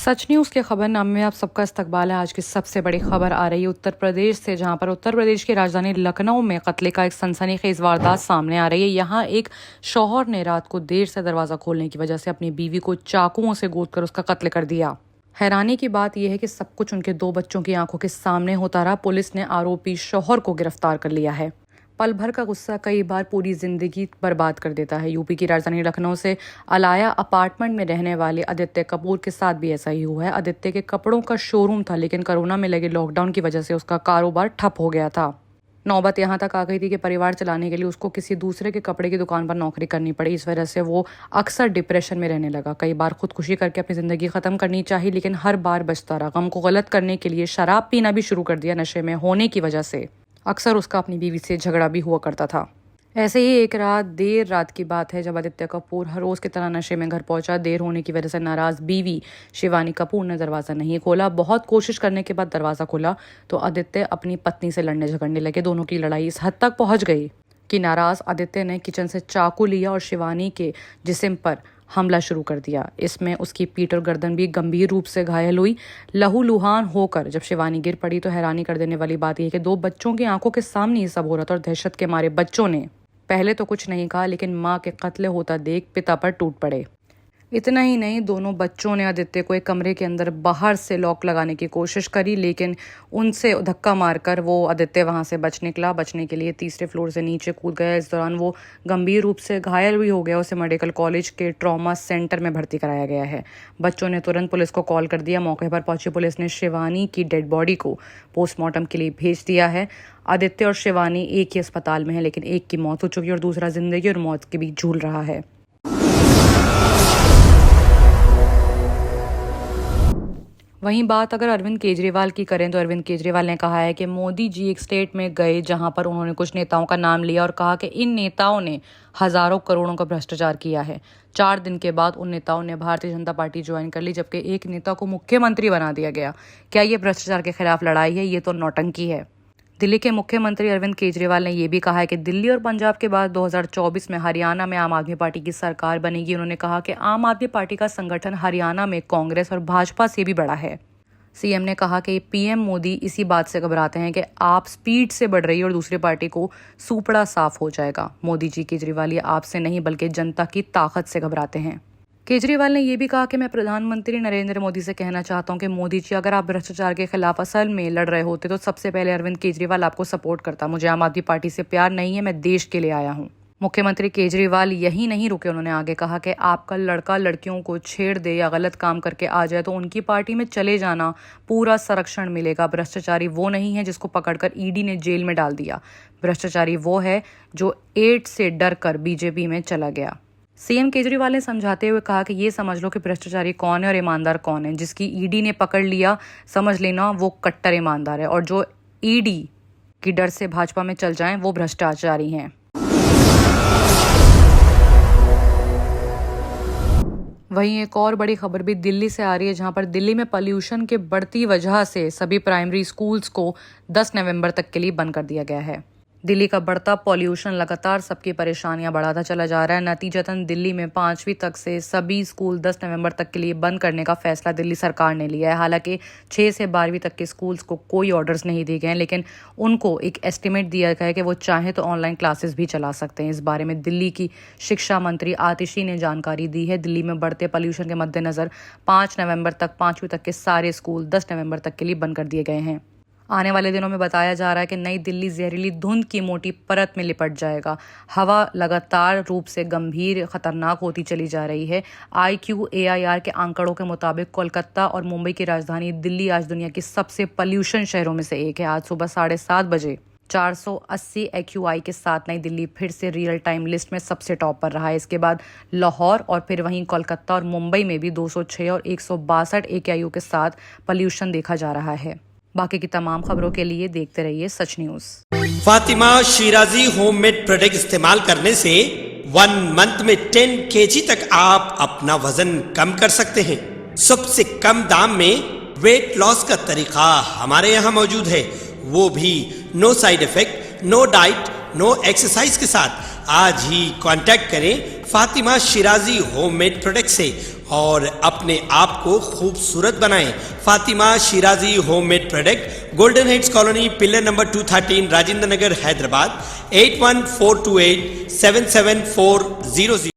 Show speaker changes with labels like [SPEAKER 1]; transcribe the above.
[SPEAKER 1] सच news के खबरनामे में आप सबका इस्तकबाल है। आज की सबसे बड़ी खबर आ रही है उत्तर प्रदेश से, जहां पर उत्तर प्रदेश की राजधानी लखनऊ में कत्ले का एक सनसनीखेज वारदात सामने आ रही है। यहां एक शौहर ने रात को देर से दरवाजा खोलने की वजह से अपनी बीवी को चाकुओं से गोदकर उसका कत्ल कर दिया। हैरानी की बात यह है कि सब कुछ उनके 2 बच्चों की आंखों के सामने होता रहा। पुलिस ने आरोपी शौहर को गिरफ्तार कर लिया है। पल भर का गुस्सा कई बार पूरी जिंदगी बर्बाद कर देता है। यूपी की राजधानी लखनऊ से अलाया अपार्टमेंट में रहने वाले आदित्य कपूर के साथ भी ऐसा ही हुआ है। आदित्य के कपड़ों का शोरूम था, लेकिन कोरोना में लगे लॉकडाउन की वजह से उसका कारोबार ठप हो गया था। नौबत यहाँ तक आ गई थी कि परिवार चलाने के लिए उसको किसी दूसरे के कपड़े की दुकान पर नौकरी करनी पड़ी। इस वजह से वो अक्सर डिप्रेशन में रहने लगा। कई बार खुदकुशी करके अपनी ज़िंदगी ख़त्म करनी चाहिए, लेकिन हर बार बचता रहा। गम को गलत करने के लिए शराब पीना भी शुरू कर दिया। नशे में होने की वजह से अक्सर उसका अपनी बीवी से झगड़ा भी हुआ करता था। ऐसे ही एक रात देर रात की बात है, जब आदित्य कपूर हर रोज़ की तरह नशे में घर पहुंचा। देर होने की वजह से नाराज़ बीवी शिवानी कपूर ने दरवाज़ा नहीं खोला। बहुत कोशिश करने के बाद दरवाज़ा खोला तो आदित्य अपनी पत्नी से लड़ने झगड़ने लगे। दोनों की लड़ाई इस हद तक पहुंच गई कि नाराज़ आदित्य ने किचन से चाकू लिया और शिवानी के जिस्म पर हमला शुरू कर दिया। इसमें उसकी पीठ और गर्दन भी गंभीर रूप से घायल हुई। लहूलुहान होकर जब शिवानी गिर पड़ी तो हैरानी कर देने वाली बात यह कि 2 बच्चों की आंखों के सामने ये सब हो रहा था और दहशत के मारे बच्चों ने पहले तो कुछ नहीं कहा, लेकिन मां के कत्ल होता देख पिता पर टूट पड़े। इतना ही नहीं, दोनों बच्चों ने आदित्य को एक कमरे के अंदर बाहर से लॉक लगाने की कोशिश करी, लेकिन उनसे धक्का मारकर वो आदित्य वहां से बच निकला। बचने के लिए 3रे फ्लोर से नीचे कूद गया। इस दौरान वो गंभीर रूप से घायल भी हो गया। उसे मेडिकल कॉलेज के ट्रॉमा सेंटर में भर्ती कराया गया है। बच्चों ने तुरंत पुलिस को कॉल कर दिया। मौके पर पहुंची पुलिस ने शिवानी की डेड बॉडी को पोस्टमार्टम के लिए भेज दिया है। आदित्य और शिवानी एक ही अस्पताल में है, लेकिन एक की मौत हो चुकी है और दूसरा जिंदगी और मौत के बीच झूल रहा है। वहीं बात अगर अरविंद केजरीवाल की करें तो अरविंद केजरीवाल ने कहा है कि मोदी जी एक स्टेट में गए जहां पर उन्होंने कुछ नेताओं का नाम लिया और कहा कि इन नेताओं ने हजारों करोड़ों का भ्रष्टाचार किया है। 4 दिन के बाद उन नेताओं ने भारतीय जनता पार्टी ज्वाइन कर ली, जबकि एक नेता को मुख्यमंत्री बना दिया गया। क्या ये भ्रष्टाचार के खिलाफ लड़ाई है? ये तो नौटंकी है। दिल्ली के मुख्यमंत्री अरविंद केजरीवाल ने यह भी कहा है कि दिल्ली और पंजाब के बाद 2024 में हरियाणा में आम आदमी पार्टी की सरकार बनेगी। उन्होंने कहा कि आम आदमी पार्टी का संगठन हरियाणा में कांग्रेस और भाजपा से भी बड़ा है। सीएम ने कहा कि पीएम मोदी इसी बात से घबराते हैं कि आप स्पीड से बढ़ रही है और दूसरी पार्टी को सूपड़ा साफ हो जाएगा। मोदी जी केजरीवाल ये आपसे नहीं बल्कि जनता की ताकत से घबराते हैं। केजरीवाल ने यह भी कहा कि मैं प्रधानमंत्री नरेंद्र मोदी से कहना चाहता हूं कि मोदी जी, अगर आप भ्रष्टाचार के खिलाफ असल में लड़ रहे होते तो सबसे पहले अरविंद केजरीवाल आपको सपोर्ट करता। मुझे आम आदमी पार्टी से प्यार नहीं है, मैं देश के लिए आया हूं। मुख्यमंत्री केजरीवाल यही नहीं रुके। उन्होंने आगे कहा कि आपका लड़का लड़कियों को छेड़ दे या गलत काम करके आ जाए तो उनकी पार्टी में चले जाना, पूरा संरक्षण मिलेगा। भ्रष्टाचारी वो नहीं है जिसको पकड़कर ईडी ने जेल में डाल दिया। भ्रष्टाचारी वो है जो एड्स से डर कर बीजेपी में चला गया। सीएम केजरीवाल ने समझाते हुए कहा कि ये समझ लो कि भ्रष्टाचारी कौन है और ईमानदार कौन है। जिसकी ईडी ने पकड़ लिया, समझ लेना वो कट्टर ईमानदार है, और जो ईडी की डर से भाजपा में चल जाएं वो भ्रष्टाचारी हैं। वहीं एक और बड़ी खबर भी दिल्ली से आ रही है, जहां पर दिल्ली में पॉल्यूशन के बढ़ती वजह से सभी प्राइमरी स्कूल्स को 10 नवंबर तक के लिए बंद कर दिया गया है। दिल्ली का बढ़ता पॉल्यूशन लगातार सबकी परेशानियां बढ़ाता चला जा रहा है। नतीजतन दिल्ली में 5वीं तक से सभी स्कूल 10 नवंबर तक के लिए बंद करने का फैसला दिल्ली सरकार ने लिया है। हालांकि 6 से 12वीं तक के स्कूल्स को कोई ऑर्डर्स नहीं दिए गए हैं, लेकिन उनको एक एस्टिमेट दिया गया है कि वो चाहे तो ऑनलाइन क्लासेस भी चला सकते हैं। इस बारे में दिल्ली की शिक्षा मंत्री आतिशी ने जानकारी दी है। दिल्ली में बढ़ते पॉल्यूशन के मद्देनजर 5 नवंबर तक 5वीं तक के सारे स्कूल 10 नवंबर तक के लिए बंद कर दिए गए हैं। आने वाले दिनों में बताया जा रहा है कि नई दिल्ली जहरीली धुंध की मोटी परत में लिपट जाएगा। हवा लगातार रूप से गंभीर खतरनाक होती चली जा रही है। IQAIR के आंकड़ों के मुताबिक कोलकाता और मुंबई की राजधानी दिल्ली आज दुनिया की सबसे पॉल्यूशन शहरों में से एक है। आज सुबह 7:30 बजे 480 AQI के साथ नई दिल्ली फिर से रियल टाइम लिस्ट में सबसे टॉप पर रहा है। इसके बाद लाहौर और फिर वहीं कोलकाता और मुंबई में भी 206 और 162 AQI के साथ पॉल्यूशन देखा जा रहा है। बाकी की तमाम खबरों के लिए देखते रहिए Sach news.
[SPEAKER 2] Fatima Shirazi homemade product इस्तेमाल करने से 1 मंथ में 10 kg तक आप अपना वजन कम कर सकते हैं। सबसे कम दाम में वेट लॉस का तरीका हमारे यहाँ मौजूद है, वो भी no side effect, no diet, no exercise के साथ। आज ही कांटेक्ट करें फातिमा शिराजी होममेड प्रोडक्ट से और अपने आप को खूबसूरत बनाएं। Fatima Shirazi homemade product, golden heads colony, pillar number 213, Rajendra Nagar, Hyderabad 8142877400।